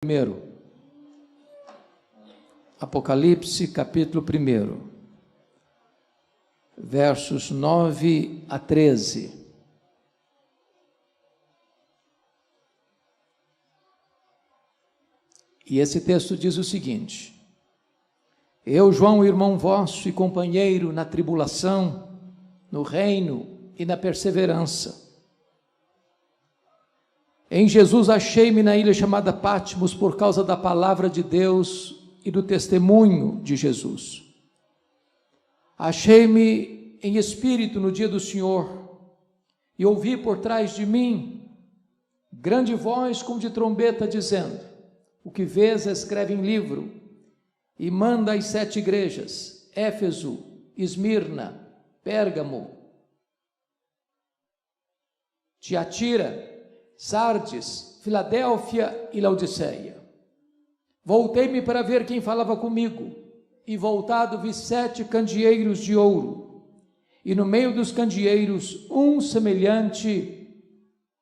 Primeiro, Apocalipse, capítulo 1, versos 9 a 13. E esse texto diz o seguinte: Eu, João, irmão vosso e companheiro na tribulação, no reino e na perseverança, em Jesus achei-me na ilha chamada Patmos por causa da palavra de Deus e do testemunho de Jesus. Achei-me em espírito no dia do Senhor e ouvi por trás de mim grande voz como de trombeta dizendo: O que vês escreve em livro e manda às 7 igrejas, Éfeso, Esmirna, Pérgamo, Tiatira, Sardes, Filadélfia e Laodiceia. Voltei-me para ver quem falava comigo, e voltado vi 7 candeeiros de ouro, e no meio dos candeeiros um semelhante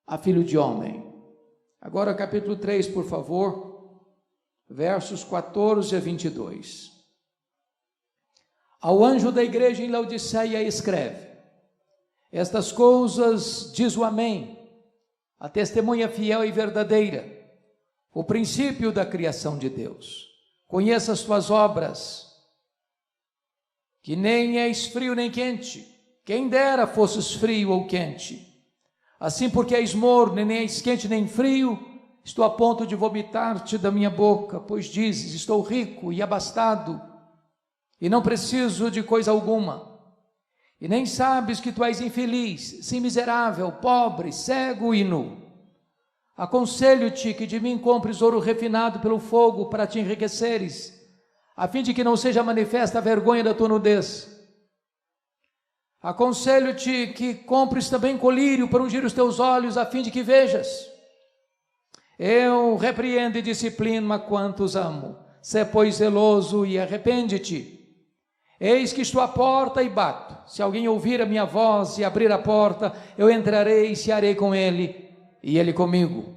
a filho de homem. Agora capítulo 3, por favor, versos 14 a 22. Ao anjo da igreja em Laodiceia escreve: Estas coisas diz o Amém, a testemunha fiel e verdadeira, o princípio da criação de Deus. Conheça as tuas obras, que nem és frio nem quente, quem dera fosses frio ou quente. Assim, porque és morno, nem és quente nem frio, estou a ponto de vomitar-te da minha boca, pois dizes: estou rico e abastado, e não preciso de coisa alguma. E nem sabes que tu és infeliz, sim miserável, pobre, cego e nu. Aconselho-te que de mim compres ouro refinado pelo fogo para te enriqueceres, a fim de que não seja manifesta a vergonha da tua nudez. Aconselho-te que compres também colírio para ungir os teus olhos, a fim de que vejas. Eu repreendo e disciplino a quantos amo. Sê, pois, zeloso e arrepende-te. Eis que estou à porta e bato. Se alguém ouvir a minha voz e abrir a porta, eu entrarei e cearei com ele, e ele comigo.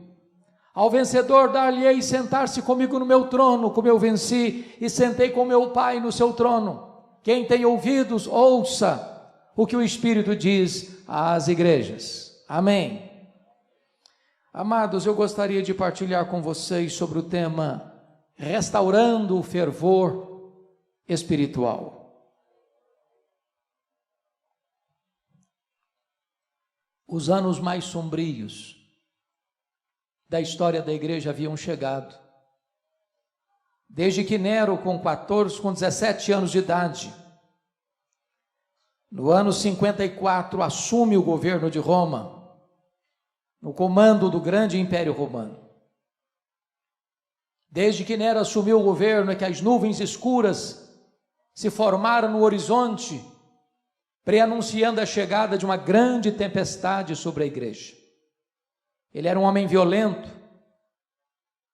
Ao vencedor dar-lhe-ei sentar-se comigo no meu trono, como eu venci e sentei com meu Pai no seu trono. Quem tem ouvidos, ouça o que o Espírito diz às igrejas. Amém. Amados, eu gostaria de partilhar com vocês sobre o tema restaurando o fervor espiritual. Os anos mais sombrios da história da igreja haviam chegado. Desde que Nero, com 17 anos de idade, no ano 54, assume o governo de Roma, no comando do grande Império Romano. Desde que Nero assumiu o governo, é que as nuvens escuras se formaram no horizonte, preanunciando a chegada de uma grande tempestade sobre a igreja. Ele era um homem violento,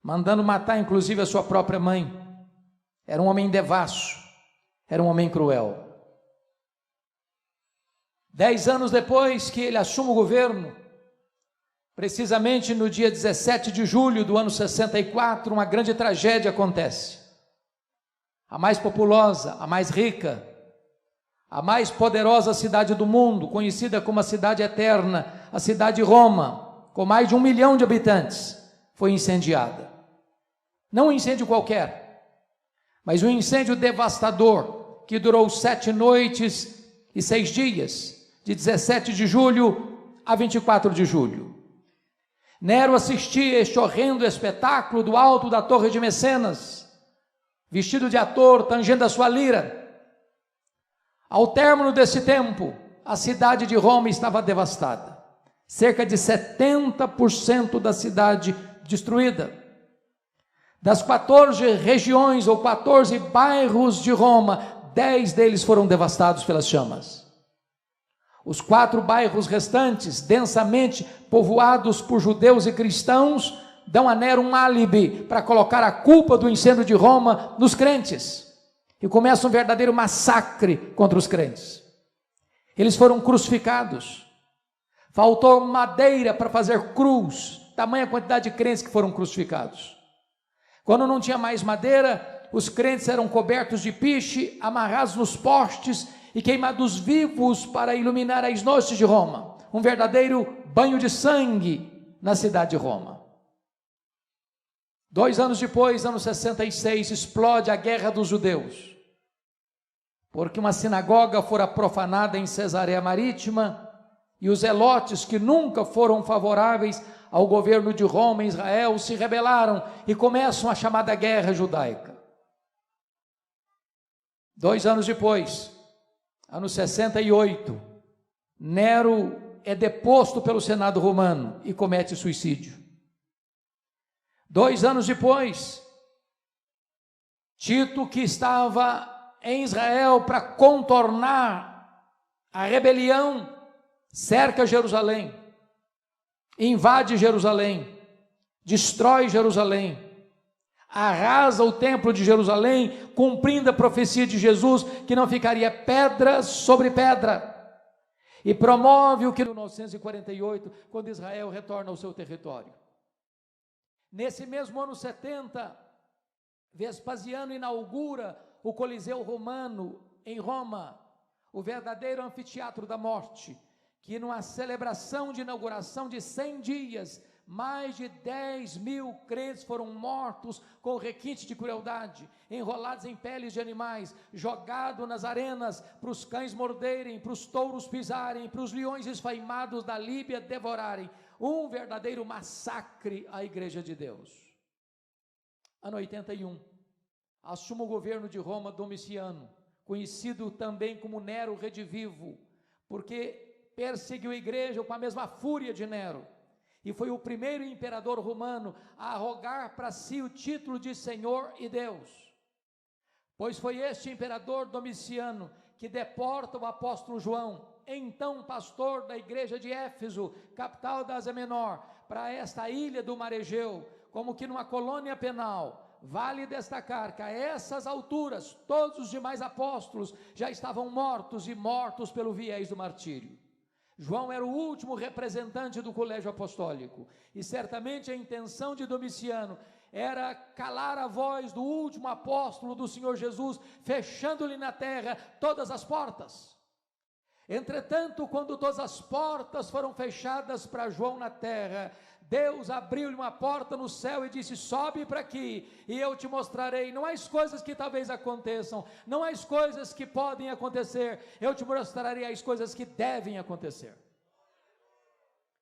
mandando matar inclusive a sua própria mãe. Era um homem devasso, era um homem cruel. 10 anos depois que ele assume o governo, precisamente no dia 17 de julho do ano 64, uma grande tragédia acontece. A mais populosa, a mais rica, a mais poderosa cidade do mundo, conhecida como a cidade eterna, a cidade de Roma, com mais de 1 milhão de habitantes, foi incendiada. Não um incêndio qualquer, mas um incêndio devastador, que durou 7 noites e 6 dias, de 17 de julho a 24 de julho. Nero assistia este horrendo espetáculo do alto da Torre de Mecenas, vestido de ator, tangendo a sua lira. Ao término desse tempo, a cidade de Roma estava devastada. Cerca de 70% da cidade destruída. Das 14 regiões ou 14 bairros de Roma, 10 deles foram devastados pelas chamas. Os 4 bairros restantes, densamente povoados por judeus e cristãos, dão a Nero um álibi para colocar a culpa do incêndio de Roma nos crentes. E começa um verdadeiro massacre contra os crentes. Eles foram crucificados. Faltou madeira para fazer cruz, tamanha quantidade de crentes que foram crucificados. Quando não tinha mais madeira, os crentes eram cobertos de piche, amarrados nos postes e queimados vivos para iluminar as noites de Roma. Um verdadeiro banho de sangue na cidade de Roma. 2 anos depois, ano 66, explode a Guerra dos Judeus, porque uma sinagoga fora profanada em Cesareia Marítima, e os zelotes, que nunca foram favoráveis ao governo de Roma em Israel, se rebelaram e começam a chamada Guerra Judaica. 2 anos depois, ano 68, Nero é deposto pelo Senado romano e comete suicídio. 2 anos depois, Tito, que estava em Israel para contornar a rebelião, cerca Jerusalém, invade Jerusalém, destrói Jerusalém, arrasa o templo de Jerusalém, cumprindo a profecia de Jesus, que não ficaria pedra sobre pedra, e promove o que em 1948, quando Israel retorna ao seu território. Nesse mesmo ano 70, Vespasiano inaugura o Coliseu Romano em Roma, o verdadeiro anfiteatro da morte, que numa celebração de inauguração de 100 dias, mais de 10.000 crentes foram mortos com requinte de crueldade, enrolados em peles de animais, jogados nas arenas para os cães morderem, para os touros pisarem, para os leões esfaimados da Líbia devorarem. Um verdadeiro massacre à Igreja de Deus. Ano 81, assume o governo de Roma Domiciano, conhecido também como Nero Redivivo, porque perseguiu a igreja com a mesma fúria de Nero, e foi o primeiro imperador romano a arrogar para si o título de Senhor e Deus, pois foi este imperador Domiciano que deporta o apóstolo João, então pastor da igreja de Éfeso, capital da Ásia Menor, para esta ilha do Mar Egeu, como que numa colônia penal. Vale destacar que a essas alturas, todos os demais apóstolos já estavam mortos, e mortos pelo viés do martírio. João era o último representante do colégio apostólico, e certamente a intenção de Domiciano era calar a voz do último apóstolo do Senhor Jesus, fechando-lhe na terra todas as portas. Entretanto, quando todas as portas foram fechadas para João na terra, Deus abriu-lhe uma porta no céu e disse: sobe para aqui e eu te mostrarei, não as coisas que talvez aconteçam, não as coisas que podem acontecer, eu te mostrarei as coisas que devem acontecer.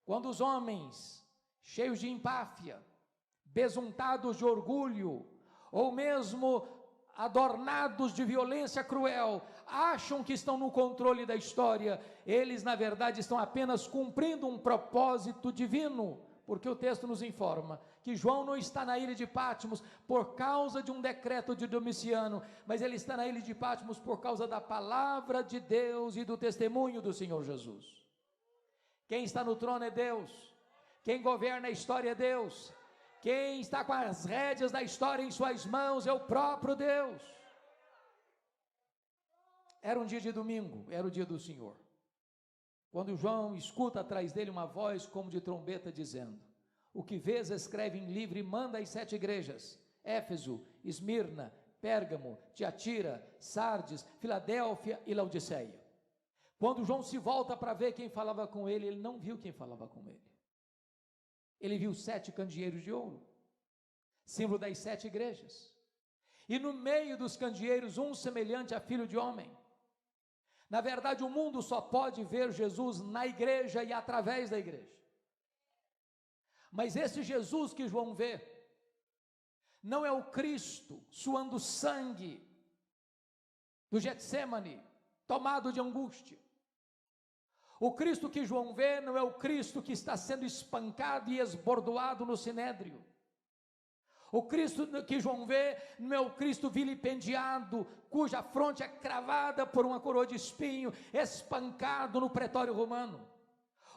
Quando os homens, cheios de empáfia, besuntados de orgulho, ou mesmo adornados de violência cruel, acham que estão no controle da história, eles na verdade estão apenas cumprindo um propósito divino, porque o texto nos informa que João não está na ilha de Patmos por causa de um decreto de Domiciano, mas ele está na ilha de Patmos por causa da palavra de Deus e do testemunho do Senhor Jesus. Quem está no trono é Deus, quem governa a história é Deus, quem está com as rédeas da história em suas mãos é o próprio Deus. Era um dia de domingo, era o dia do Senhor, quando João escuta atrás dele uma voz como de trombeta dizendo: o que vês escreve em livro e manda às 7 igrejas, Éfeso, Esmirna, Pérgamo, Tiatira, Sardes, Filadélfia e Laodiceia. Quando João se volta para ver quem falava com ele, ele não viu quem falava com ele. Ele viu 7 candeeiros de ouro, símbolo das 7 igrejas, e no meio dos candeeiros um semelhante a filho de homem. Na verdade, o mundo só pode ver Jesus na igreja e através da igreja. Mas esse Jesus que João vê, não é o Cristo suando sangue do Getsêmani, tomado de angústia. O Cristo que João vê não é o Cristo que está sendo espancado e esbordoado no sinédrio. O Cristo que João vê não é o Cristo vilipendiado, cuja fronte é cravada por uma coroa de espinho, espancado no pretório romano.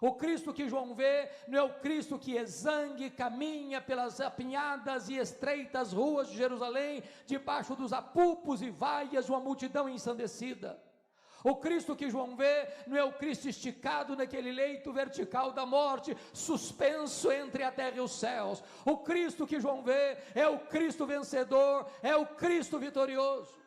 O Cristo que João vê não é o Cristo que exangue e caminha pelas apinhadas e estreitas ruas de Jerusalém, debaixo dos apupos e vaias de uma multidão ensandecida. O Cristo que João vê não é o Cristo esticado naquele leito vertical da morte, suspenso entre a terra e os céus. O Cristo que João vê é o Cristo vencedor, é o Cristo vitorioso.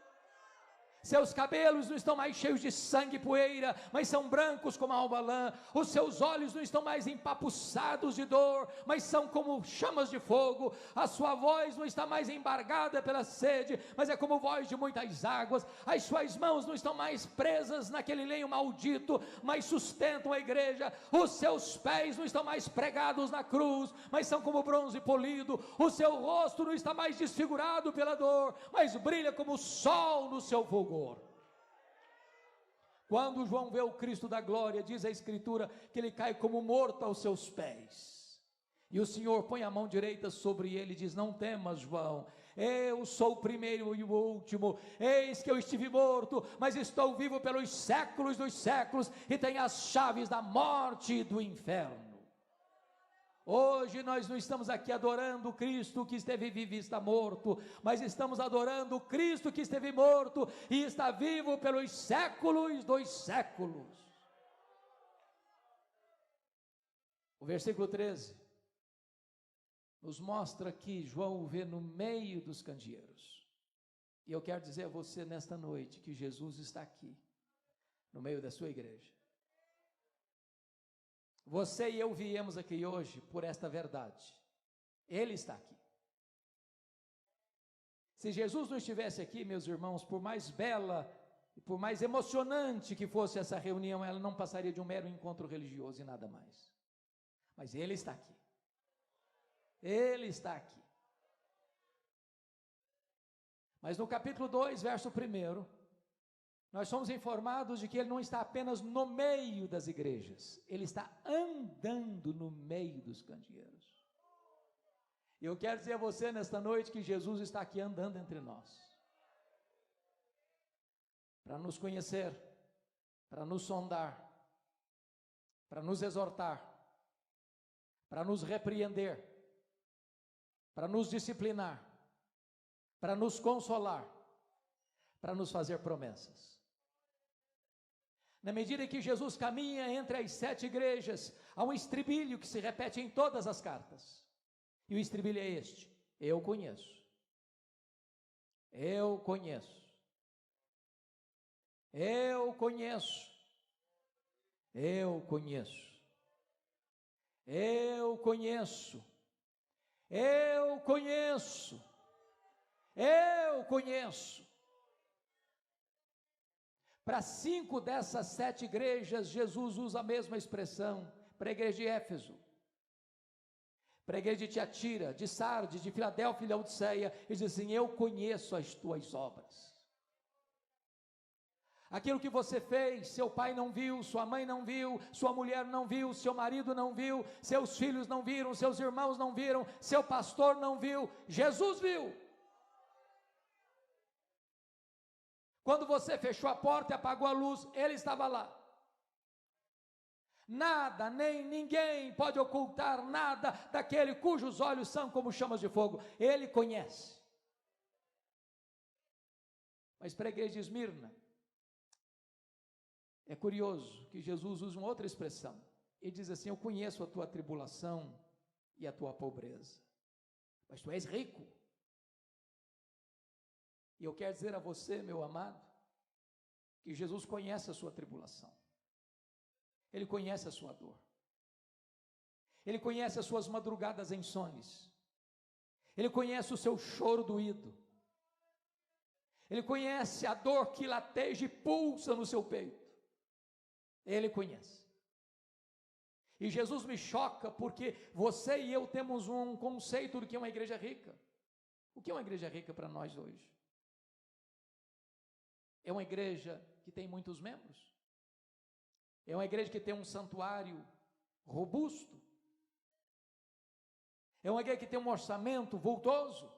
Seus cabelos não estão mais cheios de sangue e poeira, mas são brancos como a alva lã. Os seus olhos não estão mais empapuçados de dor, mas são como chamas de fogo. A sua voz não está mais embargada pela sede, mas é como voz de muitas águas. As suas mãos não estão mais presas naquele lenho maldito, mas sustentam a igreja. Os seus pés não estão mais pregados na cruz, mas são como bronze polido. O seu rosto não está mais desfigurado pela dor, mas brilha como o sol no seu fulgor. Quando João vê o Cristo da glória, diz a Escritura que ele cai como morto aos seus pés, e o Senhor põe a mão direita sobre ele e diz: não temas, João, eu sou o primeiro e o último, eis que eu estive morto, mas estou vivo pelos séculos dos séculos, e tenho as chaves da morte e do inferno. Hoje nós não estamos aqui adorando o Cristo que esteve vivo e está morto, mas estamos adorando o Cristo que esteve morto e está vivo pelos séculos dos séculos. O versículo 13 nos mostra que João o vê no meio dos candeeiros, e eu quero dizer a você nesta noite que Jesus está aqui, no meio da sua igreja. Você e eu viemos aqui hoje por esta verdade. Ele está aqui. Se Jesus não estivesse aqui, meus irmãos, por mais bela e por mais emocionante que fosse essa reunião, ela não passaria de um mero encontro religioso e nada mais. Mas Ele está aqui. Ele está aqui. Mas no capítulo 2, verso 1, nós somos informados de que Ele não está apenas no meio das igrejas, Ele está andando no meio dos candeeiros. E eu quero dizer a você nesta noite que Jesus está aqui andando entre nós, para nos conhecer, para nos sondar, para nos exortar, para nos repreender, para nos disciplinar, para nos consolar, para nos fazer promessas. Na medida que Jesus caminha entre as 7 igrejas, há um estribilho que se repete em todas as cartas, e o estribilho é este: eu conheço, eu conheço, eu conheço, eu conheço, eu conheço, eu conheço, eu conheço. Para 5 dessas 7 igrejas, Jesus usa a mesma expressão. Para a igreja de Éfeso, para a igreja de Tiatira, de Sardes, de Filadélfia e de Laodiceia, ele diz assim: eu conheço as tuas obras. Aquilo que você fez, seu pai não viu, sua mãe não viu, sua mulher não viu, seu marido não viu, seus filhos não viram, seus irmãos não viram, seu pastor não viu, Jesus viu. Quando você fechou a porta e apagou a luz, Ele estava lá. Nada, nem ninguém pode ocultar nada daquele cujos olhos são como chamas de fogo. Ele conhece. Mas para a igreja de Esmirna, é curioso que Jesus usa uma outra expressão. Ele diz assim: eu conheço a tua tribulação e a tua pobreza, mas tu és rico. E eu quero dizer a você, meu amado, que Jesus conhece a sua tribulação, Ele conhece a sua dor, Ele conhece as suas madrugadas insones, Ele conhece o seu choro doído, Ele conhece a dor que lateja e pulsa no seu peito, Ele conhece. E Jesus me choca porque você e eu temos um conceito do que é uma igreja rica. O que é uma igreja rica para nós hoje? É uma igreja que tem muitos membros? É uma igreja que tem um santuário robusto? É uma igreja que tem um orçamento vultoso?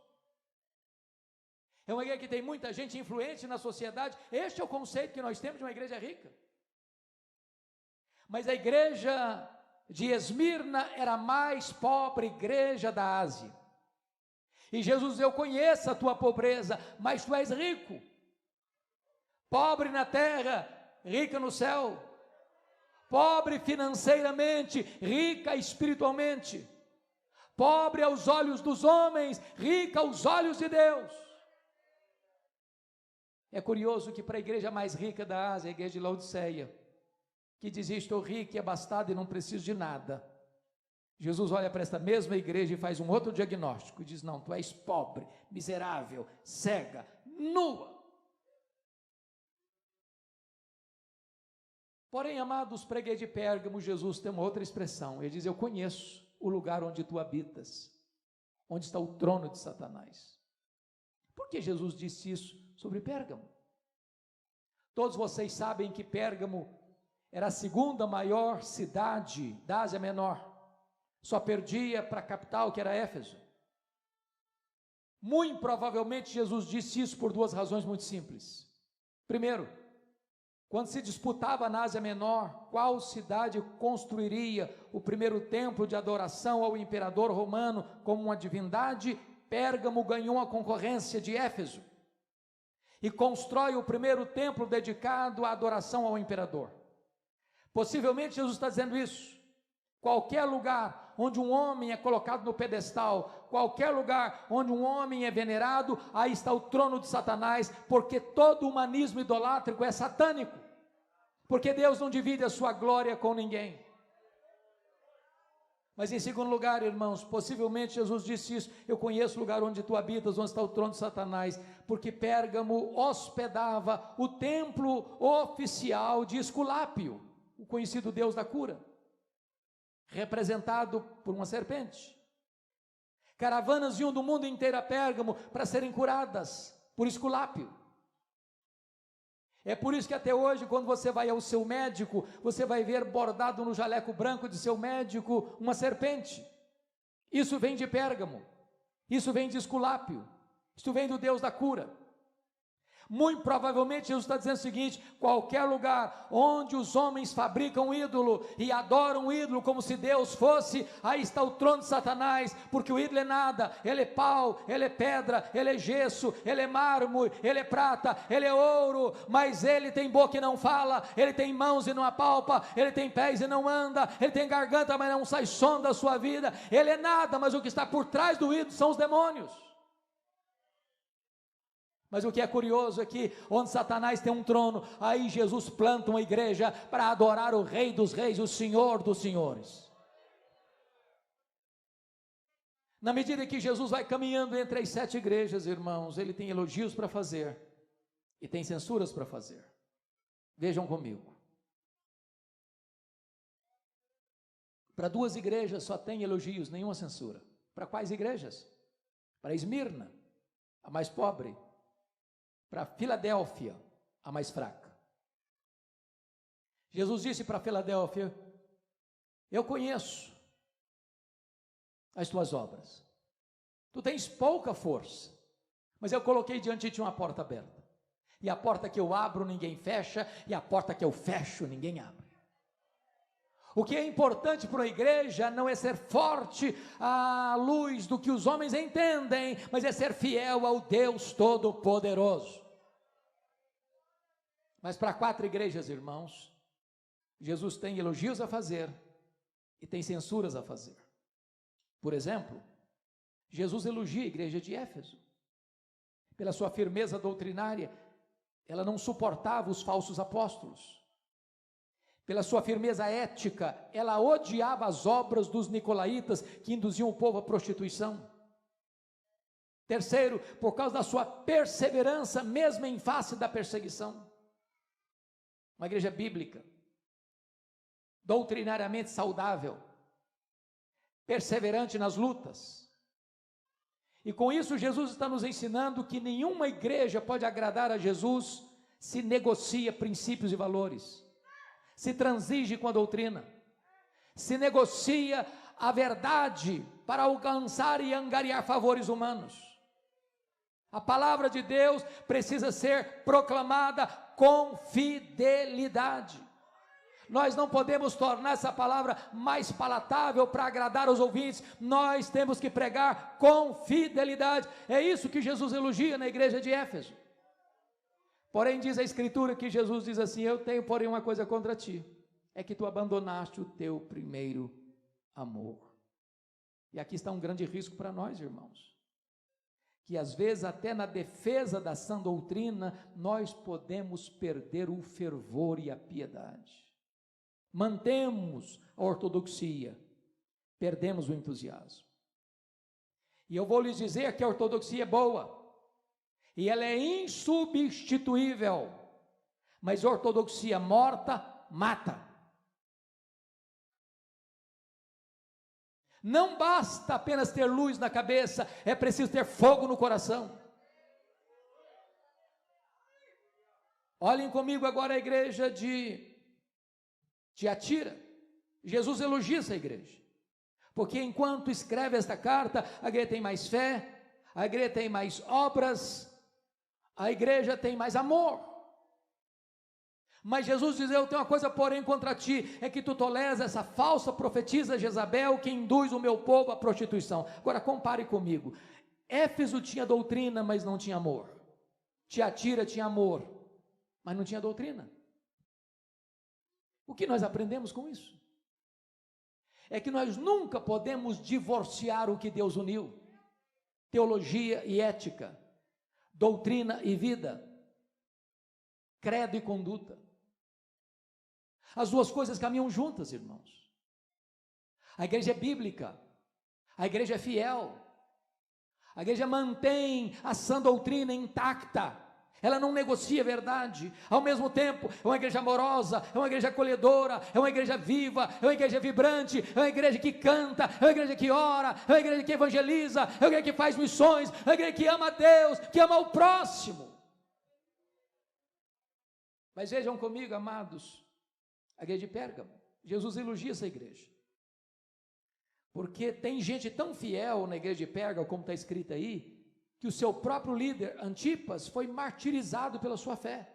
É uma igreja que tem muita gente influente na sociedade? Este é o conceito que nós temos de uma igreja rica. Mas a igreja de Esmirna era a mais pobre igreja da Ásia. E Jesus diz: eu conheço a tua pobreza, mas tu és rico. Pobre na terra, rica no céu. Pobre financeiramente, rica espiritualmente. Pobre aos olhos dos homens, rica aos olhos de Deus. É curioso que para a igreja mais rica da Ásia, a igreja de Laodiceia, que dizia: estou rico e abastado e não preciso de nada, Jesus olha para esta mesma igreja e faz um outro diagnóstico e diz: não, tu és pobre, miserável, cega, nua. Porém, amados, preguei de Pérgamo, Jesus tem uma outra expressão. Ele diz: eu conheço o lugar onde tu habitas, onde está o trono de Satanás. Por que Jesus disse isso sobre Pérgamo? Todos vocês sabem que Pérgamo era a segunda maior cidade da Ásia Menor, só perdia para a capital, que era Éfeso. Muito provavelmente Jesus disse isso por duas razões muito simples. Primeiro, quando se disputava na Ásia Menor qual cidade construiria o primeiro templo de adoração ao imperador romano como uma divindade, Pérgamo ganhou a concorrência de Éfeso e constrói o primeiro templo dedicado à adoração ao imperador. Possivelmente Jesus está dizendo isso: qualquer lugar onde um homem é colocado no pedestal, qualquer lugar onde um homem é venerado, aí está o trono de Satanás, porque todo humanismo idolátrico é satânico, porque Deus não divide a sua glória com ninguém. Mas em segundo lugar, irmãos, possivelmente Jesus disse isso: eu conheço o lugar onde tu habitas, onde está o trono de Satanás, porque Pérgamo hospedava o templo oficial de Esculápio, o conhecido deus da cura, representado por uma serpente. Caravanas iam do mundo inteiro a Pérgamo para serem curadas por Esculápio. É por isso que até hoje, quando você vai ao seu médico, você vai ver bordado no jaleco branco de seu médico uma serpente. Isso vem de Pérgamo, isso vem de Esculápio, isso vem do Deus da cura. Muito provavelmente Jesus está dizendo o seguinte: qualquer lugar onde os homens fabricam um ídolo e adoram um ídolo como se Deus fosse, aí está o trono de Satanás, porque o ídolo é nada, ele é pau, ele é pedra, ele é gesso, ele é mármore, ele é prata, ele é ouro, mas ele tem boca e não fala, ele tem mãos e não apalpa, ele tem pés e não anda, ele tem garganta mas não sai som da sua vida, ele é nada, mas o que está por trás do ídolo são os demônios. Mas o que é curioso é que onde Satanás tem um trono, aí Jesus planta uma igreja para adorar o Rei dos Reis, o Senhor dos Senhores. Na medida que Jesus vai caminhando entre as 7 igrejas, irmãos, ele tem elogios para fazer e tem censuras para fazer. Vejam comigo. Para 2 igrejas só tem elogios, nenhuma censura. Para quais igrejas? Para Esmirna, a mais pobre. Para Filadélfia, a mais fraca. Jesus disse para Filadélfia: eu conheço as tuas obras, tu tens pouca força, mas eu coloquei diante de ti uma porta aberta, e a porta que eu abro ninguém fecha, e a porta que eu fecho ninguém abre. O que é importante para a igreja não é ser forte à luz do que os homens entendem, mas é ser fiel ao Deus Todo-Poderoso. Mas para 4 igrejas, irmãos, Jesus tem elogios a fazer e tem censuras a fazer. Por exemplo, Jesus elogia a igreja de Éfeso pela sua firmeza doutrinária. Ela não suportava os falsos apóstolos. Pela sua firmeza ética, ela odiava as obras dos nicolaítas que induziam o povo à prostituição. Terceiro, por causa da sua perseverança, mesmo em face da perseguição. Uma igreja bíblica, doutrinariamente saudável, perseverante nas lutas. E com isso Jesus está nos ensinando que nenhuma igreja pode agradar a Jesus se negocia princípios e valores, se transige com a doutrina, se negocia a verdade para alcançar e angariar favores humanos. A palavra de Deus precisa ser proclamada com fidelidade. Nós não podemos tornar essa palavra mais palatável para agradar os ouvintes, nós temos que pregar com fidelidade. É isso que Jesus elogia na igreja de Éfeso. Porém diz a Escritura que Jesus diz assim: eu tenho porém uma coisa contra ti, é que tu abandonaste o teu primeiro amor. E aqui está um grande risco para nós, irmãos, que às vezes até na defesa da sã doutrina, nós podemos perder o fervor e a piedade. Mantemos a ortodoxia, perdemos o entusiasmo. E eu vou lhes dizer que a ortodoxia é boa, e ela é insubstituível, mas ortodoxia morta, mata. Não basta apenas ter luz na cabeça, é preciso ter fogo no coração. Olhem comigo agora a igreja de Tiatira. Jesus elogia essa igreja, porque enquanto escreve esta carta, a igreja tem mais fé, a igreja tem mais obras, a igreja tem mais amor. Mas Jesus diz: eu tenho uma coisa porém contra ti, é que tu toleras essa falsa profetisa Jezabel, que induz o meu povo à prostituição. Agora compare comigo. Éfeso tinha doutrina, mas não tinha amor. Tiatira tinha amor, mas não tinha doutrina. O que nós aprendemos com isso? É que nós nunca podemos divorciar o que Deus uniu: teologia e ética, doutrina e vida, credo e conduta. As duas coisas caminham juntas, irmãos. A igreja é bíblica, a igreja é fiel, a igreja mantém a sã doutrina intacta, ela não negocia a verdade. Ao mesmo tempo, é uma igreja amorosa, é uma igreja acolhedora, é uma igreja viva, é uma igreja vibrante, é uma igreja que canta, é uma igreja que ora, é uma igreja que evangeliza, é uma igreja que faz missões, é uma igreja que ama a Deus, que ama o próximo. Mas vejam comigo, amados, a igreja de Pérgamo, Jesus elogia essa igreja, porque tem gente tão fiel na igreja de Pérgamo, como está escrito aí, que o seu próprio líder, Antipas, foi martirizado pela sua fé.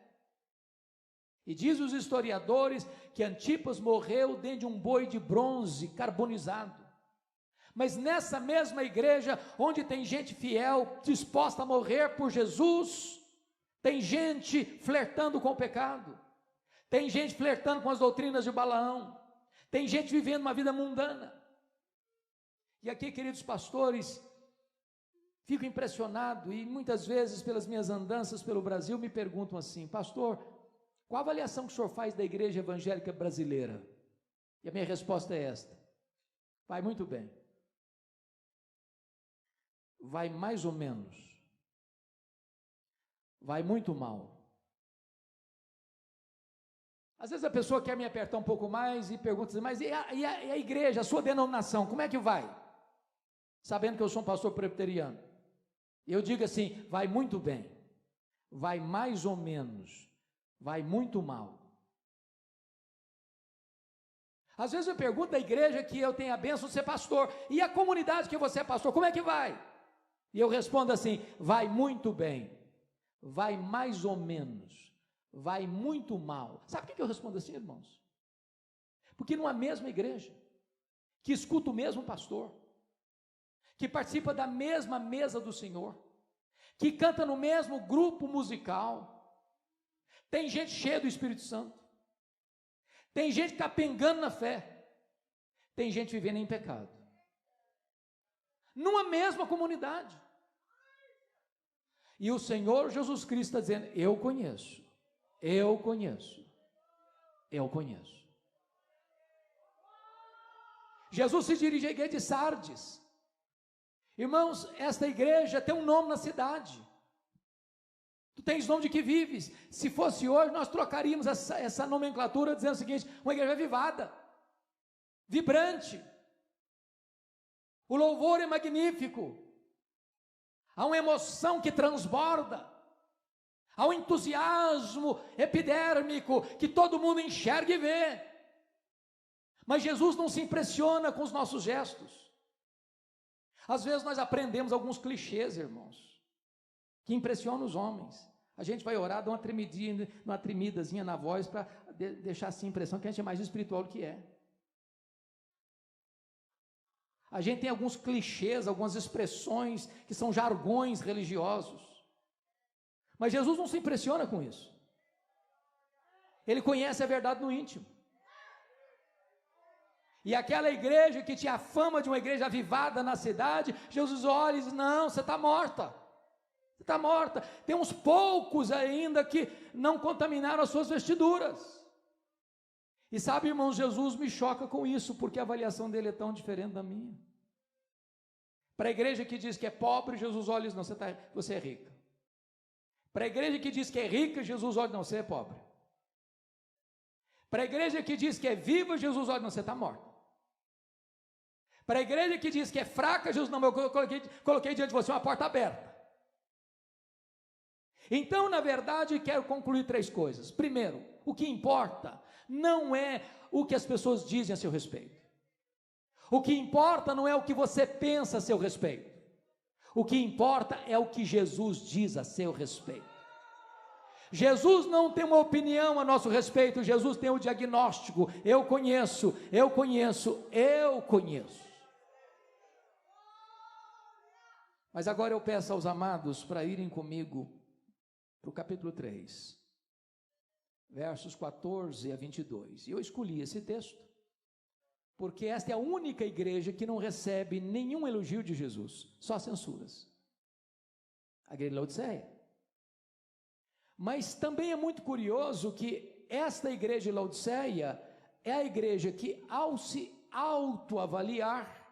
E diz os historiadores que Antipas morreu dentro de um boi de bronze carbonizado. Mas nessa mesma igreja, onde tem gente fiel, disposta a morrer por Jesus, tem gente flertando com o pecado, tem gente flertando com as doutrinas de Balaão, tem gente vivendo uma vida mundana. E aqui, queridos pastores, fico impressionado, e muitas vezes pelas minhas andanças pelo Brasil me perguntam assim: pastor, qual a avaliação que o senhor faz da igreja evangélica brasileira? E a minha resposta é esta: vai muito bem, vai mais ou menos, vai muito mal. Às vezes a pessoa quer me apertar um pouco mais e pergunta assim: mas e a igreja, a sua denominação, como é que vai? Sabendo que eu sou um pastor presbiteriano. Eu digo assim: vai muito bem, vai mais ou menos, vai muito mal. Às vezes eu pergunto à igreja que eu tenho a bênção de ser pastor: e a comunidade que você é pastor, como é que vai? E eu respondo assim: vai muito bem, vai mais ou menos, vai muito mal. Sabe por que eu respondo assim, irmãos? Porque numa mesma igreja, que escuta o mesmo pastor, que participa da mesma mesa do Senhor, que canta no mesmo grupo musical, tem gente cheia do Espírito Santo, tem gente capengando na fé, tem gente vivendo em pecado, numa mesma comunidade. E o Senhor Jesus Cristo está dizendo: eu conheço. Jesus se dirige à igreja de Sardes. Irmãos, esta igreja tem um nome na cidade. Tu tens nome de que vives. Se fosse hoje, nós trocaríamos essa nomenclatura dizendo o seguinte: uma igreja avivada, vibrante, o louvor é magnífico, há uma emoção que transborda, há um entusiasmo epidérmico que todo mundo enxerga e vê. Mas Jesus não se impressiona com os nossos gestos. Às vezes nós aprendemos alguns clichês, irmãos, que impressionam os homens. A gente vai orar, dá uma tremidazinha na voz para deixar assim a impressão que a gente é mais espiritual do que é. A gente tem alguns clichês, algumas expressões que são jargões religiosos. Mas Jesus não se impressiona com isso. Ele conhece a verdade no íntimo. E aquela igreja que tinha a fama de uma igreja avivada na cidade, Jesus olha e diz: não, você está morta. Você está morta. Tem uns poucos ainda que não contaminaram as suas vestiduras. E sabe, irmãos, Jesus me choca com isso, porque a avaliação dele é tão diferente da minha. Para a igreja que diz que é pobre, Jesus olha e diz: não, você é rica. Para a igreja que diz que é rica, Jesus olha: não, você é pobre. Para a igreja que diz que é viva, Jesus olha: não, você está morto. Para a igreja que diz que é fraca, Jesus: não, eu coloquei diante de você uma porta aberta. Então, na verdade, quero concluir 3 coisas. Primeiro, o que importa não é o que as pessoas dizem a seu respeito. O que importa não é o que você pensa a seu respeito. O que importa é o que Jesus diz a seu respeito. Jesus não tem uma opinião a nosso respeito, Jesus tem o diagnóstico: eu conheço. Mas agora eu peço aos amados para irem comigo para o capítulo 3, versos 14 a 22. E eu escolhi esse texto porque esta é a única igreja que não recebe nenhum elogio de Jesus, só censuras. A igreja de Laodiceia. Mas também é muito curioso que esta igreja de Laodiceia é a igreja que, ao se autoavaliar,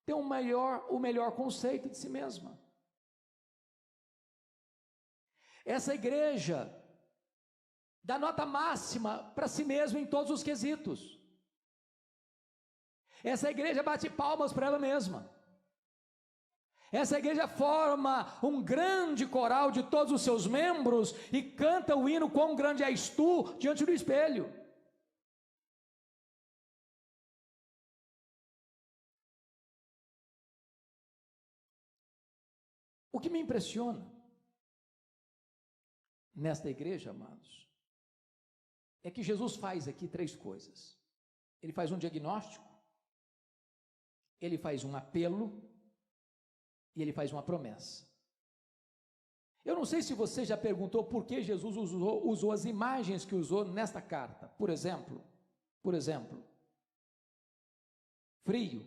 tem o melhor conceito de si mesma. Essa igreja dá nota máxima para si mesma em todos os quesitos. Essa igreja bate palmas para ela mesma. Essa igreja forma um grande coral de todos os seus membros e canta o hino "Quão grande és tu" diante do espelho. O que me impressiona nesta igreja, amados, é que Jesus faz aqui 3 coisas. Ele faz um diagnóstico, ele faz um apelo e ele faz uma promessa. Eu não sei se você já perguntou por que Jesus usou as imagens que usou nesta carta. Por exemplo, frio,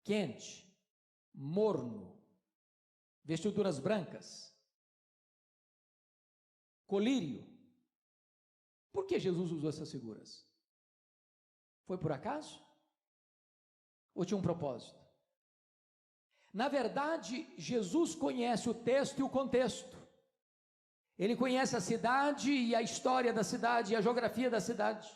quente, morno, vestiduras brancas, colírio. Por que Jesus usou essas figuras? Foi por acaso? Ou tinha um propósito? Na verdade, Jesus conhece o texto e o contexto. Ele conhece a cidade e a história da cidade e a geografia da cidade.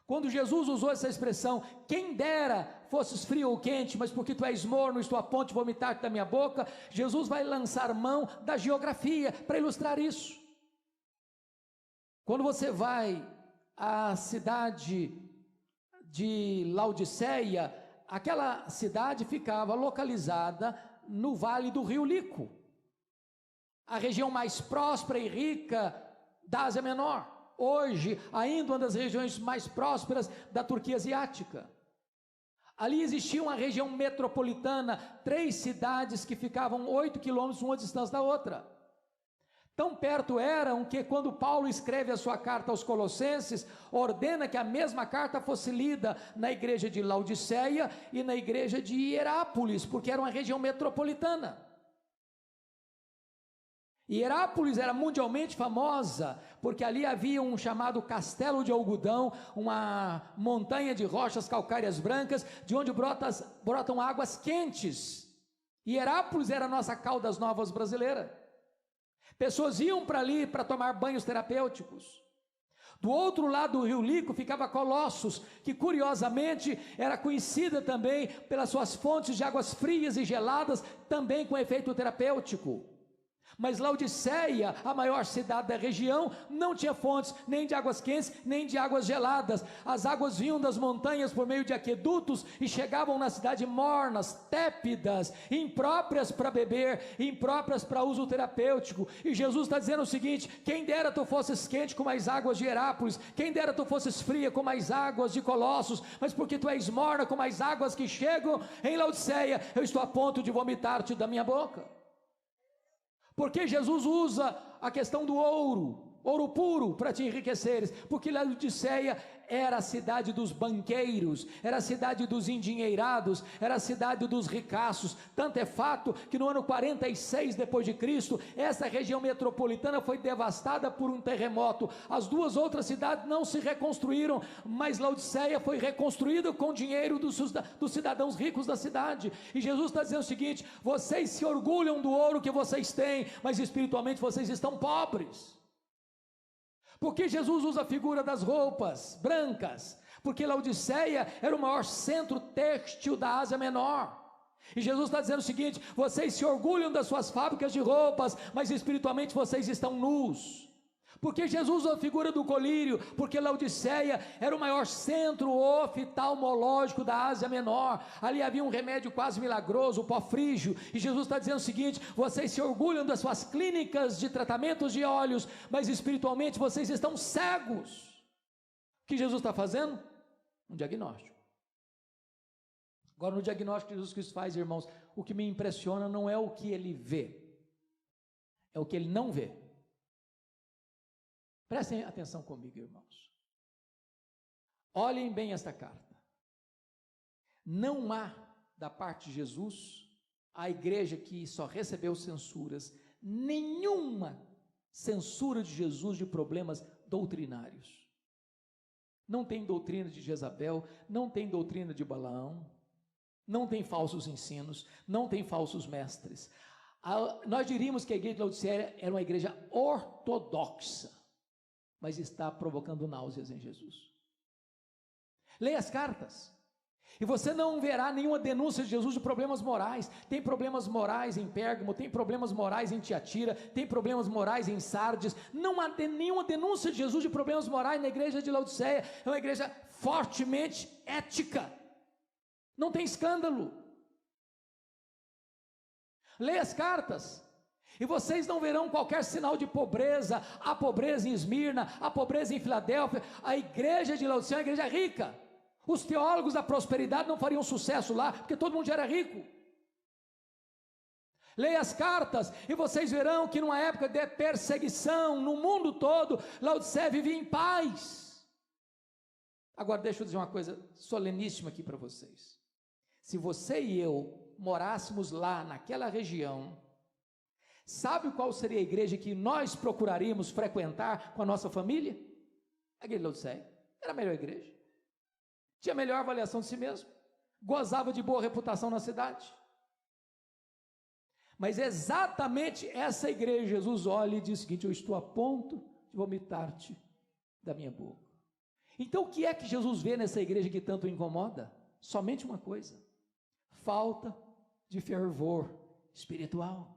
Quando Jesus usou essa expressão, quem dera fosses frio ou quente, mas porque tu és morno, estou a ponto de vomitar-te da minha boca, Jesus vai lançar mão da geografia para ilustrar isso. Quando você vai à cidade de Laodiceia, aquela cidade ficava localizada no vale do rio Lico, a região mais próspera e rica da Ásia Menor. Hoje, ainda uma das regiões mais prósperas da Turquia Asiática. Ali existia uma região metropolitana, 3 cidades que ficavam 8 quilômetros uma distância da outra. Tão perto eram que, quando Paulo escreve a sua carta aos Colossenses, ordena que a mesma carta fosse lida na igreja de Laodiceia e na igreja de Hierápolis, porque era uma região metropolitana. Hierápolis era mundialmente famosa, porque ali havia um chamado Castelo de Algodão, uma montanha de rochas calcárias brancas, de onde brotam águas quentes. Hierápolis era a nossa Caldas Novas brasileira. Pessoas iam para ali para tomar banhos terapêuticos. Do outro lado do rio Lico ficava Colossos, que curiosamente era conhecida também pelas suas fontes de águas frias e geladas, também com efeito terapêutico. Mas Laodiceia, a maior cidade da região, não tinha fontes nem de águas quentes, nem de águas geladas. As águas vinham das montanhas por meio de aquedutos e chegavam na cidade mornas, tépidas, impróprias para beber, impróprias para uso terapêutico. E Jesus está dizendo o seguinte: quem dera tu fosses quente como as águas de Hierápolis, quem dera tu fosses fria como as águas de Colossos, mas porque tu és morna como as águas que chegam em Laodiceia, eu estou a ponto de vomitar-te da minha boca. Por que Jesus usa a questão do ouro puro para te enriqueceres? Porque Laodiceia era a cidade dos banqueiros, era a cidade dos endinheirados, era a cidade dos ricaços. Tanto é fato que no ano 46 depois de Cristo, essa região metropolitana foi devastada por um terremoto. As duas outras cidades não se reconstruíram, mas Laodiceia foi reconstruída com o dinheiro dos cidadãos ricos da cidade. E Jesus está dizendo o seguinte: vocês se orgulham do ouro que vocês têm, mas espiritualmente vocês estão pobres. Porque Jesus usa a figura das roupas brancas? Porque Laodiceia era o maior centro têxtil da Ásia Menor. E Jesus está dizendo o seguinte: vocês se orgulham das suas fábricas de roupas, mas espiritualmente vocês estão nus. Porque Jesus usa a figura do colírio? Porque Laodiceia era o maior centro oftalmológico da Ásia Menor. Ali havia um remédio quase milagroso, o pó frígio. E Jesus está dizendo o seguinte: vocês se orgulham das suas clínicas de tratamentos de olhos, mas espiritualmente vocês estão cegos. O que Jesus está fazendo? Um diagnóstico. Agora, no diagnóstico que Jesus Cristo faz, irmãos, o que me impressiona não é o que ele vê, é o que ele não vê. Prestem atenção comigo, irmãos. Olhem bem esta carta. Não há, da parte de Jesus, a igreja que só recebeu censuras, nenhuma censura de Jesus de problemas doutrinários. Não tem doutrina de Jezabel, não tem doutrina de Balaão, não tem falsos ensinos, não tem falsos mestres. Nós diríamos que a igreja de Laodiceia era uma igreja ortodoxa, mas está provocando náuseas em Jesus. Leia as cartas, e você não verá nenhuma denúncia de Jesus de problemas morais. Tem problemas morais em Pérgamo, tem problemas morais em Tiatira, tem problemas morais em Sardes. Não há nenhuma denúncia de Jesus de problemas morais na igreja de Laodiceia. É uma igreja fortemente ética, não tem escândalo. Leia as cartas, e vocês não verão qualquer sinal de pobreza. Há pobreza em Esmirna, há pobreza em Filadélfia. A igreja de Laodiceia é uma igreja rica. Os teólogos da prosperidade não fariam sucesso lá, porque todo mundo já era rico. Leia as cartas, e vocês verão que numa época de perseguição no mundo todo, Laodiceia vivia em paz. Agora deixa eu dizer uma coisa soleníssima aqui para vocês. Se você e eu morássemos lá naquela região, sabe qual seria a igreja que nós procuraríamos frequentar com a nossa família? A igreja de Laodiceia. Era a melhor igreja, tinha melhor avaliação de si mesmo, gozava de boa reputação na cidade. Mas exatamente essa igreja, Jesus olha e diz o seguinte: eu estou a ponto de vomitar-te da minha boca. Então o que é que Jesus vê nessa igreja que tanto o incomoda? Somente uma coisa: falta de fervor espiritual.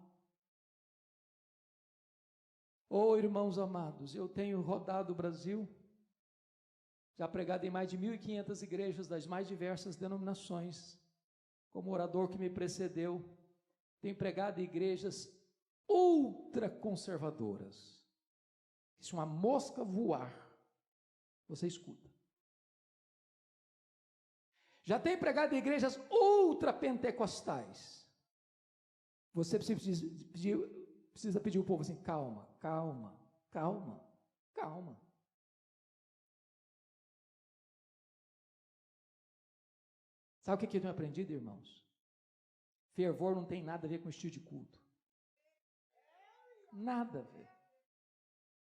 Oh, irmãos amados, eu tenho rodado o Brasil, já pregado em mais de 1.500 igrejas das mais diversas denominações. Como orador que me precedeu, tenho pregado em igrejas ultraconservadoras. Se uma mosca voar, você escuta. Já tenho pregado em igrejas ultrapentecostais. Você precisa pedir ao povo assim: calma, calma, calma, calma. Sabe o que eu tenho aprendido, irmãos? Fervor não tem nada a ver com estilo de culto. Nada a ver.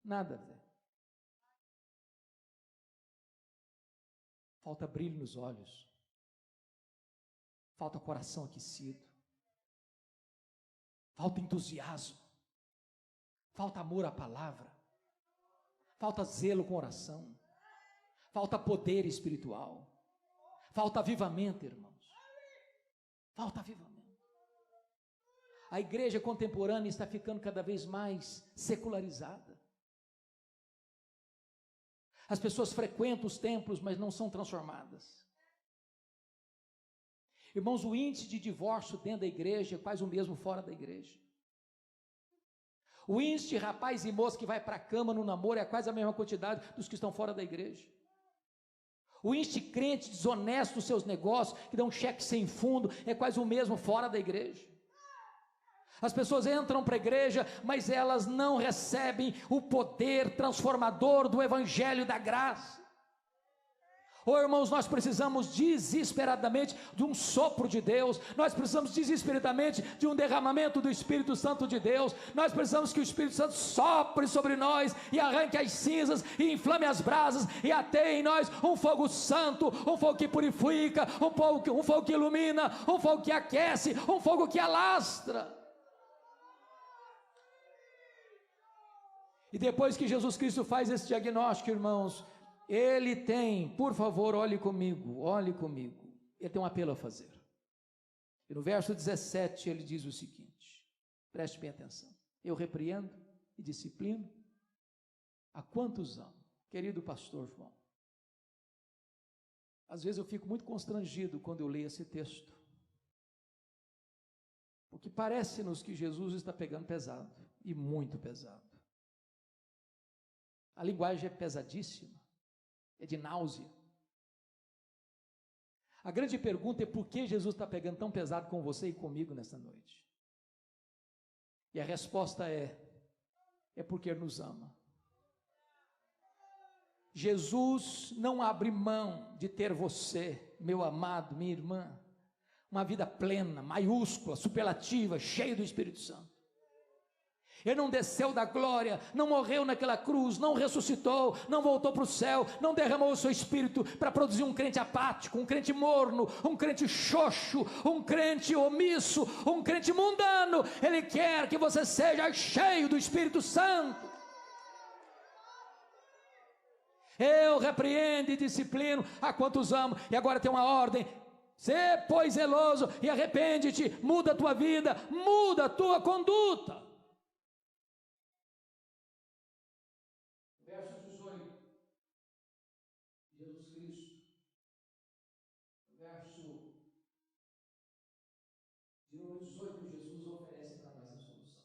Nada a ver. Falta brilho nos olhos. Falta coração aquecido. Falta entusiasmo. Falta amor à palavra. Falta zelo com oração. Falta poder espiritual. Falta avivamento, irmãos. Falta avivamento. A igreja contemporânea está ficando cada vez mais secularizada. As pessoas frequentam os templos, mas não são transformadas. Irmãos, o índice de divórcio dentro da igreja é quase o mesmo fora da igreja. O índice de rapaz e moça que vai para a cama no namoro é quase a mesma quantidade dos que estão fora da igreja. O índice de crente desonesto nos seus negócios, que dá um cheque sem fundo, é quase o mesmo fora da igreja. As pessoas entram para a igreja, mas elas não recebem o poder transformador do evangelho da graça. Oh, irmãos, nós precisamos desesperadamente de um sopro de Deus, nós precisamos desesperadamente de um derramamento do Espírito Santo de Deus, nós precisamos que o Espírito Santo sopre sobre nós e arranque as cinzas e inflame as brasas e ateie em nós um fogo santo, um fogo que purifica, um fogo que ilumina, um fogo que aquece, um fogo que alastra. E depois que Jesus Cristo faz esse diagnóstico, irmãos, Ele tem, por favor, olhe comigo, Ele tem um apelo a fazer. E no verso 17 ele diz o seguinte, preste bem atenção: eu repreendo e disciplino a quantos amo. Querido pastor João, às vezes eu fico muito constrangido quando eu leio esse texto, porque parece-nos que Jesus está pegando pesado, e muito pesado. A linguagem é pesadíssima, é de náusea. A grande pergunta é por que Jesus está pegando tão pesado com você e comigo nessa noite? E a resposta é porque Ele nos ama. Jesus não abre mão de ter você, meu amado, minha irmã, uma vida plena, maiúscula, superlativa, cheia do Espírito Santo. Ele não desceu da glória, não morreu naquela cruz, não ressuscitou, não voltou para o céu, não derramou o seu Espírito para produzir um crente apático, um crente morno, um crente xoxo, um crente omisso, um crente mundano. Ele quer que você seja cheio do Espírito Santo. Eu repreendo e disciplino a quantos amo. E agora tem uma ordem: sê, pois, zeloso e arrepende-te, muda a tua vida, muda a tua conduta. Verso 18, Jesus Cristo, verso de número 18, Jesus oferece para nós a solução.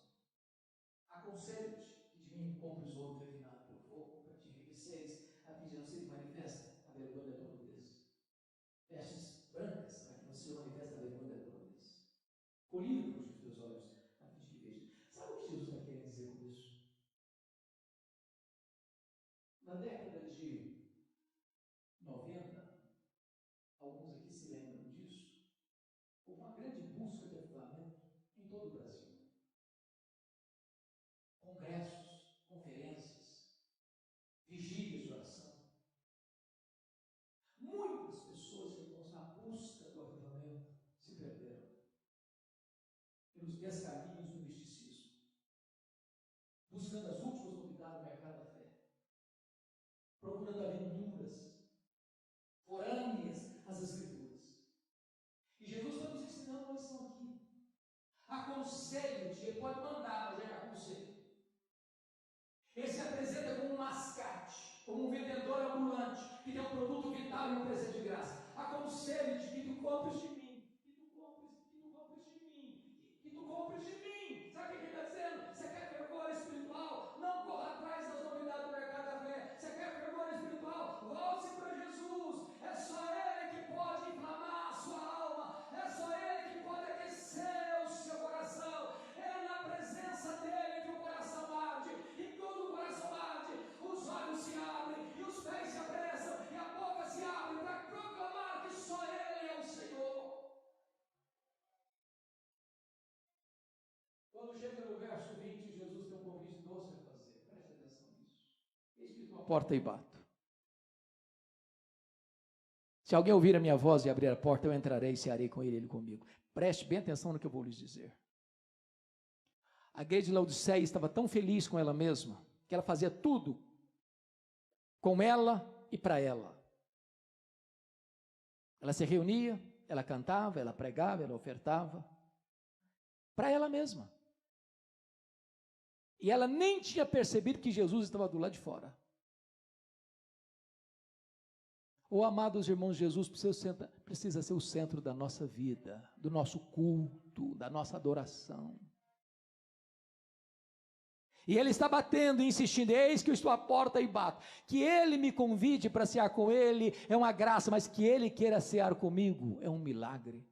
Aconselho-te que de mim compres ouro refinado pelo fogo, para te enriqueceres, a fim de não ser manifesta a vergonha da tua nudez. Vestes brancas, para que não se manifesta a vergonha da tua nudez. Colírio para os teus olhos, a fim de que veja. Sabe o que Jesus está querendo dizer com isso? Na década de 90, alguns aqui se lembram disso, houve uma grande busca de avivamento em todo o Brasil. Congressos, conferências, vigílias de oração. Muitas pessoas, irmãos, na busca do avivamento, se perderam pelos descaminhos do misticismo, buscando as últimas novidades do mercado da fé, procurando aventuras forâneas às Escrituras. E Jesus está nos ensinando uma lição aqui. Aconselho-te, Ele pode mandar, mas Ele aconselha. Ele se apresenta como um mascate, como um vendedor ambulante, que tem um produto vital e um presente de graça. Aconselho-te que tu compres de mim, que tu compres de mim, que tu compres de mim. Sabe o que Ele está dizendo? Você quer fervor espiritual? Não corra atrás das novidades do mercado da fé. Você quer fervor espiritual? Volte-se para Jesus. É só Ele que pode inflamar a sua alma. É só Ele que pode aquecer o seu coração. É na presença dEle que o coração arde. E quando o coração arde, os olhos se abrem, e os pés se apressam, e a boca se abre para proclamar que só Ele é o Senhor. Quando chega no verso 20, Jesus tem um convite doce a fazer. Preste atenção nisso. Eis que estou à porta e bato. Se alguém ouvir a minha voz e abrir a porta, eu entrarei e cearei com ele, ele comigo. Preste bem atenção no que eu vou lhes dizer. A igreja de Laodiceia estava tão feliz com ela mesma, que ela fazia tudo com ela e para ela. Ela se reunia, ela cantava, ela pregava, ela ofertava, para ela mesma. E ela nem tinha percebido que Jesus estava do lado de fora. Oh, amados irmãos, Jesus precisa ser o centro da nossa vida, do nosso culto, da nossa adoração. E Ele está batendo e insistindo: eis que eu estou à porta e bato. Que Ele me convide para cear com Ele é uma graça, mas que Ele queira cear comigo é um milagre.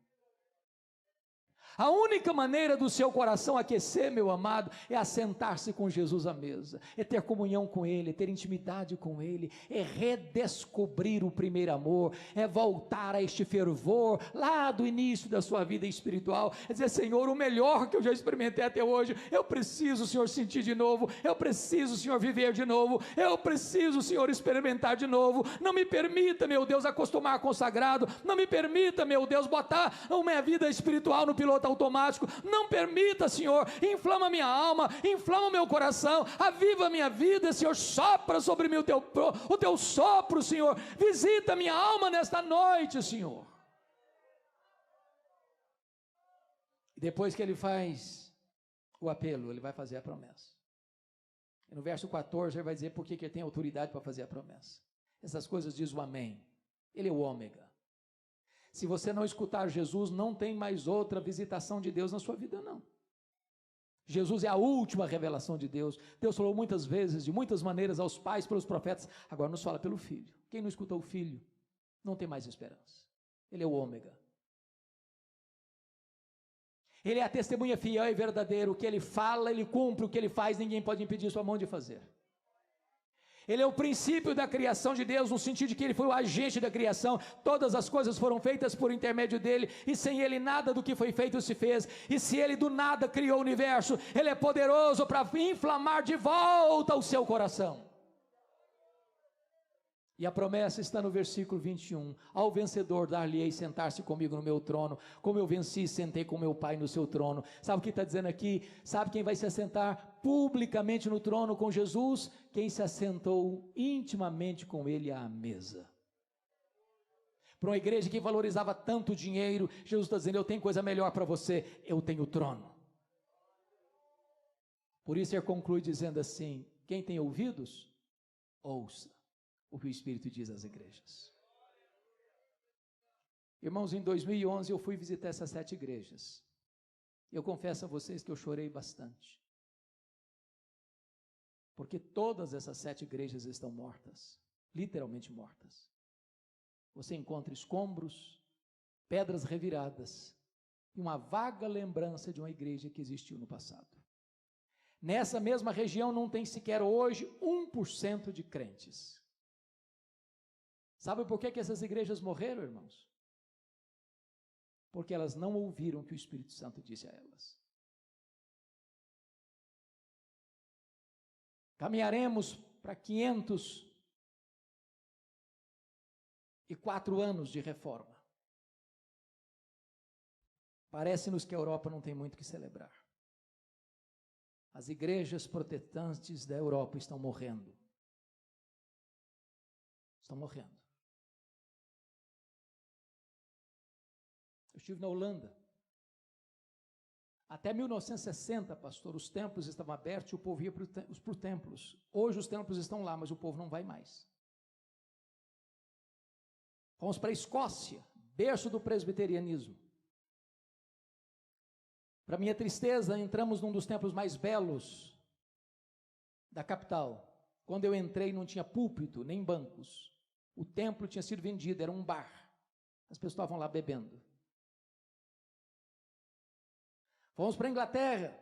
A única maneira do seu coração aquecer, meu amado, é assentar-se com Jesus à mesa, é ter comunhão com Ele, é ter intimidade com Ele, é redescobrir o primeiro amor, é voltar a este fervor lá do início da sua vida espiritual, é dizer: Senhor, o melhor que eu já experimentei até hoje, eu preciso, Senhor, sentir de novo, eu preciso, Senhor, viver de novo, eu preciso, Senhor, experimentar de novo. Não me permita, meu Deus, acostumar com o sagrado, não me permita, meu Deus, botar a minha vida espiritual no piloto automático, não permita, Senhor, inflama minha alma, inflama meu coração, aviva minha vida, Senhor, sopra sobre mim o teu sopro, Senhor, visita minha alma nesta noite, Senhor. E depois que ele faz o apelo, ele vai fazer a promessa, e no verso 14 ele vai dizer por que ele tem autoridade para fazer a promessa. Essas coisas diz o amém, ele é o ômega. Se você não escutar Jesus, não tem mais outra visitação de Deus na sua vida, não. Jesus é a última revelação de Deus. Deus falou muitas vezes, de muitas maneiras, aos pais, pelos profetas, agora nos fala pelo Filho. Quem não escutou o Filho, não tem mais esperança. Ele é o ômega. Ele é a testemunha fiel e verdadeira. O que ele fala, ele cumpre. O que ele faz, ninguém pode impedir sua mão de fazer. Ele é o princípio da criação de Deus, no sentido de que ele foi o agente da criação. Todas as coisas foram feitas por intermédio dele, e sem ele nada do que foi feito se fez. E se ele do nada criou o universo, ele é poderoso para inflamar de volta o seu coração. E a promessa está no versículo 21, ao vencedor dar-lhe-ei sentar-se comigo no meu trono, como eu venci e sentei com meu Pai no seu trono. Sabe o que está dizendo aqui? Sabe quem vai se assentar publicamente no trono com Jesus? Quem se assentou intimamente com ele à mesa. Para uma igreja que valorizava tanto dinheiro, Jesus está dizendo: eu tenho coisa melhor para você, eu tenho o trono. Por isso ele conclui dizendo assim: quem tem ouvidos, ouça o que o Espírito diz às igrejas. Irmãos, em 2011 eu fui visitar essas 7 igrejas. Eu confesso a vocês que eu chorei bastante, porque todas essas 7 igrejas estão mortas, literalmente mortas. Você encontra escombros, pedras reviradas e uma vaga lembrança de uma igreja que existiu no passado. Nessa mesma região não tem sequer hoje 1% de crentes. Sabe por que essas igrejas morreram, irmãos? Porque elas não ouviram o que o Espírito Santo disse a elas. Caminharemos para 504 anos de reforma. Parece-nos que a Europa não tem muito o que celebrar. As igrejas protestantes da Europa estão morrendo. Estão morrendo. Eu estive na Holanda. Até 1960, pastor, os templos estavam abertos e o povo ia para os templos. Hoje os templos estão lá, mas o povo não vai mais. Fomos para a Escócia, berço do presbiterianismo. Para minha tristeza, entramos num dos templos mais belos da capital. Quando eu entrei, não tinha púlpito, nem bancos. O templo tinha sido vendido, era um bar. As pessoas estavam lá bebendo. Fomos para a Inglaterra,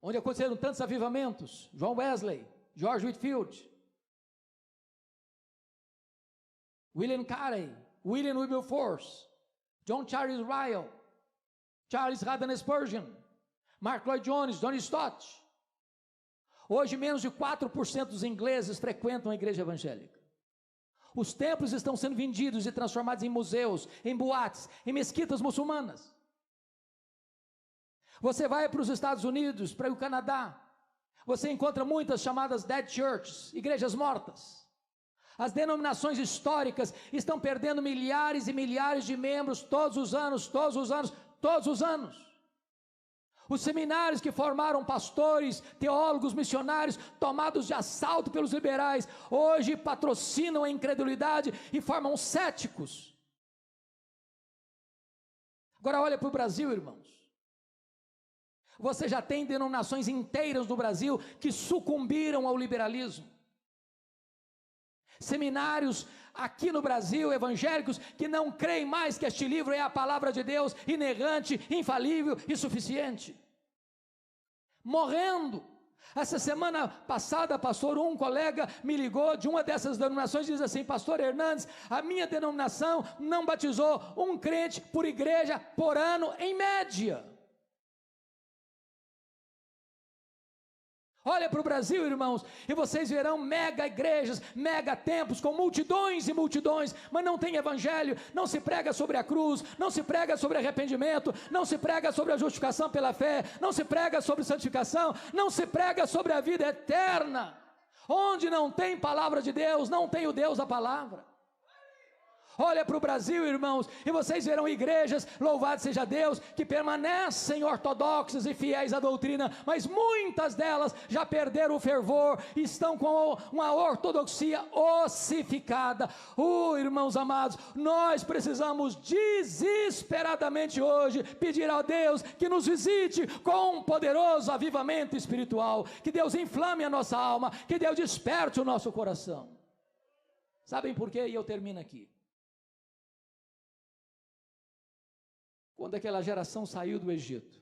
onde aconteceram tantos avivamentos. John Wesley, George Whitefield, William Carey, William Wilberforce, John Charles Ryle, Charles Haddon Spurgeon, Mark Lloyd Jones, John Stott. Hoje menos de 4% dos ingleses frequentam a igreja evangélica. Os templos estão sendo vendidos e transformados em museus, em boates, em mesquitas muçulmanas. Você vai para os Estados Unidos, para o Canadá, você encontra muitas chamadas dead churches, igrejas mortas. As denominações históricas estão perdendo milhares e milhares de membros todos os anos. Os seminários que formaram pastores, teólogos, missionários, tomados de assalto pelos liberais, hoje patrocinam a incredulidade e formam céticos. Agora olha para o Brasil, irmãos. Você já tem denominações inteiras no Brasil que sucumbiram ao liberalismo. Seminários aqui no Brasil, evangélicos, que não creem mais que este livro é a palavra de Deus, inerrante, infalível e suficiente. Morrendo. Essa semana passada, pastor, um colega me ligou de uma dessas denominações e diz assim: pastor Hernandes, a minha denominação não batizou um crente por igreja por ano, em média. Olha para o Brasil, irmãos, e vocês verão mega igrejas, mega templos, com multidões e multidões, mas não tem evangelho, não se prega sobre a cruz, não se prega sobre arrependimento, não se prega sobre a justificação pela fé, não se prega sobre santificação, não se prega sobre a vida eterna. Onde não tem palavra de Deus, não tem o Deus da palavra. Olha para o Brasil, irmãos, e vocês verão igrejas, louvado seja Deus, que permanecem ortodoxas e fiéis à doutrina, mas muitas delas já perderam o fervor, estão com uma ortodoxia ossificada. Irmãos amados, nós precisamos desesperadamente hoje pedir a Deus que nos visite com um poderoso avivamento espiritual, que Deus inflame a nossa alma, que Deus desperte o nosso coração. Sabem por quê? E eu termino aqui. Quando aquela geração saiu do Egito,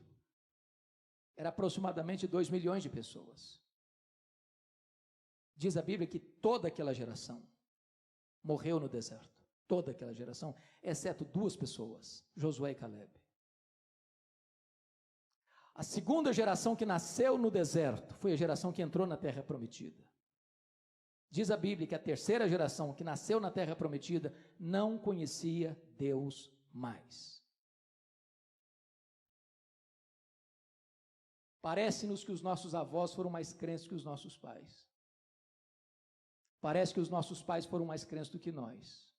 era aproximadamente 2 milhões de pessoas. Diz a Bíblia que toda aquela geração morreu no deserto. Toda aquela geração, exceto 2 pessoas, Josué e Caleb. A segunda geração que nasceu no deserto foi a geração que entrou na terra prometida. Diz a Bíblia que a terceira geração que nasceu na terra prometida não conhecia Deus mais. Parece-nos que os nossos avós foram mais crentes que os nossos pais. Parece que os nossos pais foram mais crentes do que nós.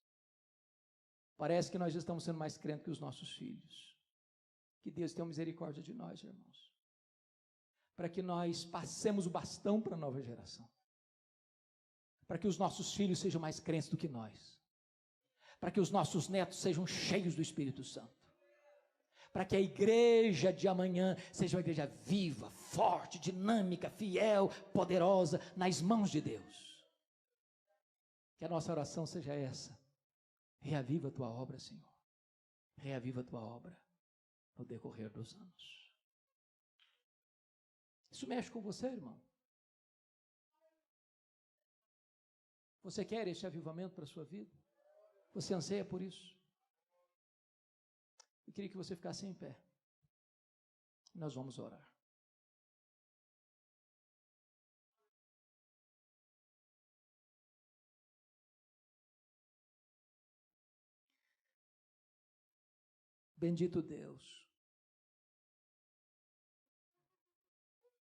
Parece que nós estamos sendo mais crentes que os nossos filhos. Que Deus tenha misericórdia de nós, irmãos. Para que nós passemos o bastão para a nova geração. Para que os nossos filhos sejam mais crentes do que nós. Para que os nossos netos sejam cheios do Espírito Santo. Para que a igreja de amanhã seja uma igreja viva, forte, dinâmica, fiel, poderosa, nas mãos de Deus. Que a nossa oração seja essa: reaviva a tua obra, Senhor, reaviva a tua obra no decorrer dos anos. Isso mexe com você, irmão? Você quer este avivamento para a sua vida? Você anseia por isso? Eu queria que você ficasse em pé. Nós vamos orar. Bendito Deus.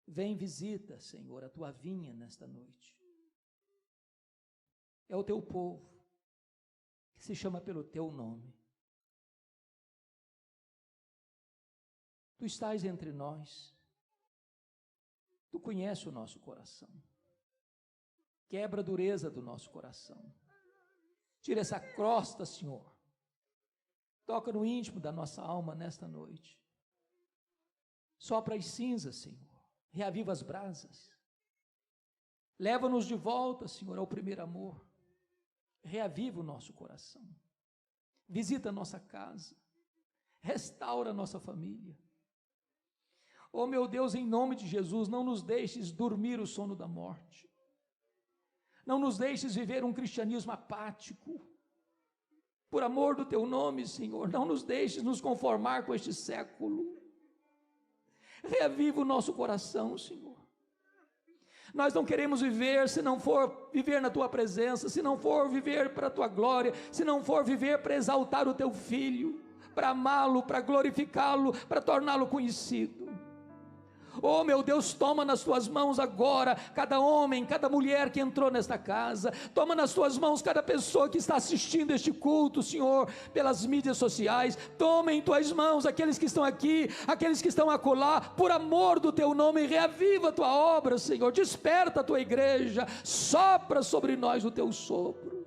Vem, visita, Senhor, a tua vinha nesta noite. É o teu povo que se chama pelo teu nome. Tu estás entre nós, tu conheces o nosso coração, quebra a dureza do nosso coração, tira essa crosta, Senhor, toca no íntimo da nossa alma nesta noite, sopra as cinzas, Senhor, reaviva as brasas, leva-nos de volta, Senhor, ao primeiro amor, reaviva o nosso coração, visita a nossa casa, restaura a nossa família. Oh meu Deus, em nome de Jesus, não nos deixes dormir o sono da morte, não nos deixes viver um cristianismo apático, por amor do teu nome, Senhor, não nos deixes nos conformar com este século, reaviva o nosso coração, Senhor. Nós não queremos viver se não for viver na tua presença, se não for viver para a tua glória, se não for viver para exaltar o teu Filho, para amá-lo, para glorificá-lo, para torná-lo conhecido. Oh meu Deus, toma nas tuas mãos agora cada homem, cada mulher que entrou nesta casa, toma nas tuas mãos cada pessoa que está assistindo este culto, Senhor, pelas mídias sociais, toma em tuas mãos aqueles que estão aqui, aqueles que estão acolá, por amor do teu nome, reaviva a tua obra, Senhor, desperta a tua igreja, sopra sobre nós o teu sopro.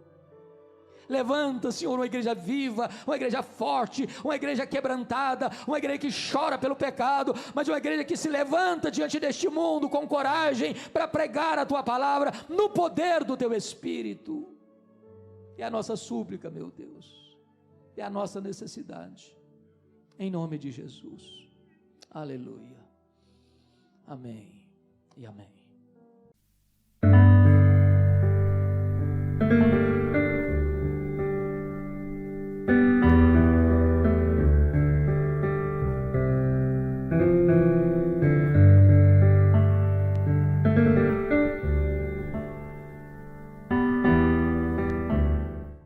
Levanta, Senhor, uma igreja viva, uma igreja forte, uma igreja quebrantada, uma igreja que chora pelo pecado, mas uma igreja que se levanta diante deste mundo com coragem para pregar a tua palavra no poder do teu Espírito. É a nossa súplica, meu Deus. É a nossa necessidade. Em nome de Jesus. Aleluia. Amém e amém.